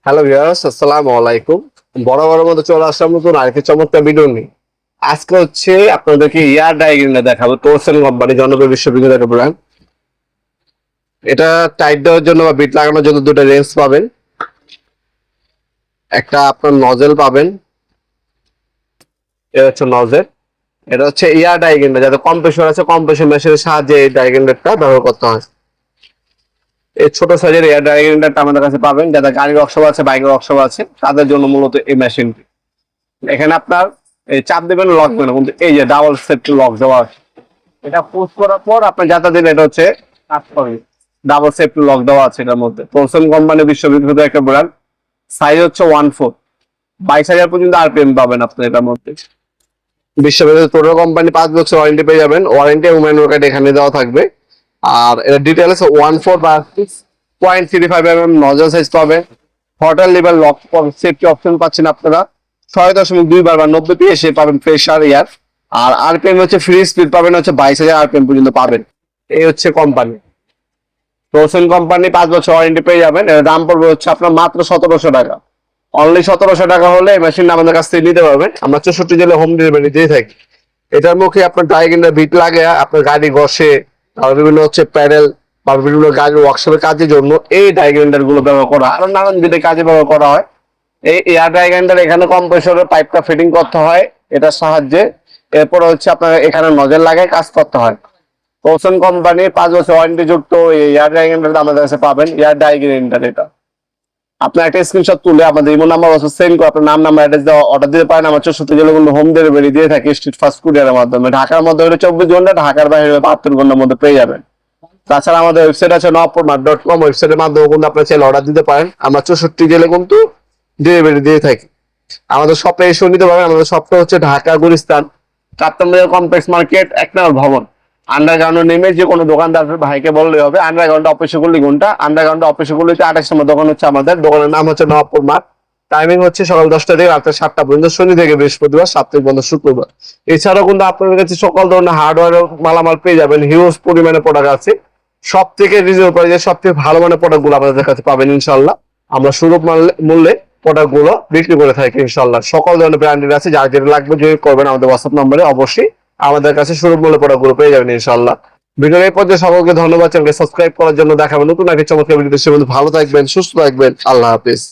Hello viewers, আসসালামু আলাইকুম। বরাবরের মতো চলে আসলাম নতুন আরেকটি চমৎকার ভিডিও নিয়ে। আজকে হচ্ছে আপনাদেরকে এয়ার ড্রাই গ্রাইন্ডার দেখাবো। তোরসেন কোম্পানি জনপ্রিয় বিশ্ববিখ্যাত একটা ব্র্যান্ড। এটা টাইট দেওয়ার জন্য বা বিট লাগানোর জন্য দুটো রেঞ্জ পাবেন। একটা আপনার নজেল পাবেন, এটা হচ্ছে নজেল। এটা হচ্ছে এয়ার ড্রাই গ্রাইন্ডার, যাতে কম্প্রেসর আছে, কম্প্রেসর মেশিনের সাহায্যে এই ড্রাই গ্রাইন্ডারটা ব্যবহার করতে হয়। এই ছোট সাইজের এয়ার ড্রাই গ্রাইন্ডারটা আমাদের কাছে পাবেন, যাদের গাড়ির ওয়ার্কশপ আছে, বাইকের ওয়ার্কশপ আছে, তাদের জন্য মূলত এই মেশিনটি। এখানে আপনার এই চাপ দেবেন, লক দেবেন, কিন্তু এই যে ডাবল সেট লক দেওয়া আছে, এটা পুশ করার পর আপনি যাতা দিলে এটা হচ্ছে কাজ করবে। ডাবল সেট লক দেওয়া আছে এটার মধ্যে। তোরসন কোম্পানি বিশ্ববিখ্যাত একটা ব্র্যান্ড। সাইজ হচ্ছে 1/4, 22,000 পর্যন্ত আরপিএম পাবেন আপনি এটার মধ্যে। বিশ্ববিখ্যাত তোরো কোম্পানি 5 বছর ওয়ারেন্টি পেয়ে যাবেন। ওয়ারেন্টি এবং ম্যানুয়াল গাইড এখানে দেওয়া থাকবে। আর এটা ডিটেলস 14 বা 6.35 mm নজল সাইজ পাবে। Hotel level lock safety option পাচ্ছেন আপনারা। 6.2 বার বা 90 PSI পাবেন প্রেসার এয়ার। আর আরপিএম হচ্ছে ফ্রি স্পিড পাবেন হচ্ছে 22,000 আরপিএম পর্যন্ত পাবেন। এই হচ্ছে কোম্পানি রোশন কোম্পানি। 5 বছর ওয়ারেন্টি পেয়ে যাবেন। এর দাম পড়বে হচ্ছে আপনার মাত্র 1700 টাকা। অনলি 1700 টাকা হলে এই মেশিনটা আমাদের কাছ থেকে নিতে পারবেন। আমরা 64 জেলে হোম ডেলিভারি দিয়ে থাকি। এটার মুখে আপনার ড্রাই গ্রাইন্ডার বিট লাগে, আপনার গাড়ি ঘষে, আর বিভিন্ন হচ্ছে প্যাডেল বা বিভিন্ন গাড়ির ওয়ার্কশপের কাজের জন্য এই ড্রাই গ্রাইন্ডার গুলো ব্যবহার করা, আরো নানান বিধে কাজে ব্যবহার করা হয়। এই এয়ার ড্রাই গ্রাইন্ডার এখানে কম্প্রেসরের পাইপটা ফিটিং করতে হয় এটার সাহায্যে। এরপর হচ্ছে আপনার এখানে নজল লাগায় কাজ করতে হয়। তোরসন কোম্পানি 5 বছর ওয়ারেন্টি যুক্ত এয়ার ড্রাই গ্রাইন্ডার আমাদের কাছে পাবেন। এয়ার ড্রাই গ্রাইন্ডার এটা আপনার একটা স্ক্রিনশট তুলে আমাদের ইমো নাম্বার সেন্ড করে আপনার নাম নাম্বার অ্যাড্রেস দেওয়া অর্ডার দিতে পারেন। আমার 64 জেলার মধ্যে হোম ডেলিভারি দিয়ে থাকি স্ট্রিট ফাস্ট কুরিয়ারের মাধ্যমে। ঢাকার মধ্যে হলে 24 ঘন্টা, ঢাকার বাইরে 72 ঘন্টার মধ্যে পেয়ে যাবেন। তাছাড়া আমাদের ওয়েবসাইট আছে nowformat.com, ওয়েবসাইটের মাধ্যমে কিন্তু আপনার চাইলে অর্ডার দিতে পারেন। আমরা 64 জেলায় কিন্তু ডেলিভারি দিয়ে থাকি। আমাদের শপে এসে নিতে পারেন। আমাদের শপটা হচ্ছে ঢাকা গুলিস্তান 4 নম্বর কমপ্লেক্স মার্কেট, 1 নম্বর ভবন। আন্ডারগ্রাউন্ডে নেমে যে কোনো দোকানদার ভাইকে বললেই হবে। আন্ডারগ্রাউন্ডে অফিসে করলে ঘন্টা, আন্ডারগ্রাউন্ডে অফিসে করলে 28 নম্বর দোকান হচ্ছে আমাদের। দোকানের নাম হচ্ছে নওয়াবপুর মাঠ। টাইমিং হচ্ছে সকাল 10টা থেকে রাত 7টা পর্যন্ত, শনি থেকে বৃহস্পতিবার, সাপ্তাহিক বন্ধ শুক্রবার। এছাড়াও কিন্তু আপনাদের কাছে সকল ধরনের হার্ডওয়্যার মালামাল পেয়ে যাবেন। হিউজ পরিমাণে প্রোডাক্ট আছে। সব থেকে রিজনেবল প্রাইসে সব থেকে ভালো মানের প্রোডাক্ট গুলো আপনাদের কাছে পাবেন ইনশাল্লাহ। আমরা সুলভ মূল্যে প্রোডাক্ট গুলো বিক্রি করে থাকি ইনশাল্লাহ। সকল ধরনের ব্র্যান্ডের আছে, যার যেটা লাগবে যদি করবেন আমাদের হোয়াটসঅ্যাপ নম্বরে, অবশ্যই আমাদের কাছে সুলভ মূল্যে প্রোডাক্ট গুলো পেয়ে যাবেন ইনশাল্লাহ। ভিডিওর এই পর্যায়ে সকলকে ধন্যবাদ। চ্যানেলকে সাবস্ক্রাইব করার জন্য। দেখাবেন নতুন একটা চমৎকার ভিডিও। ভালো থাকবেন, সুস্থ থাকবেন। আল্লাহ হাফিজ।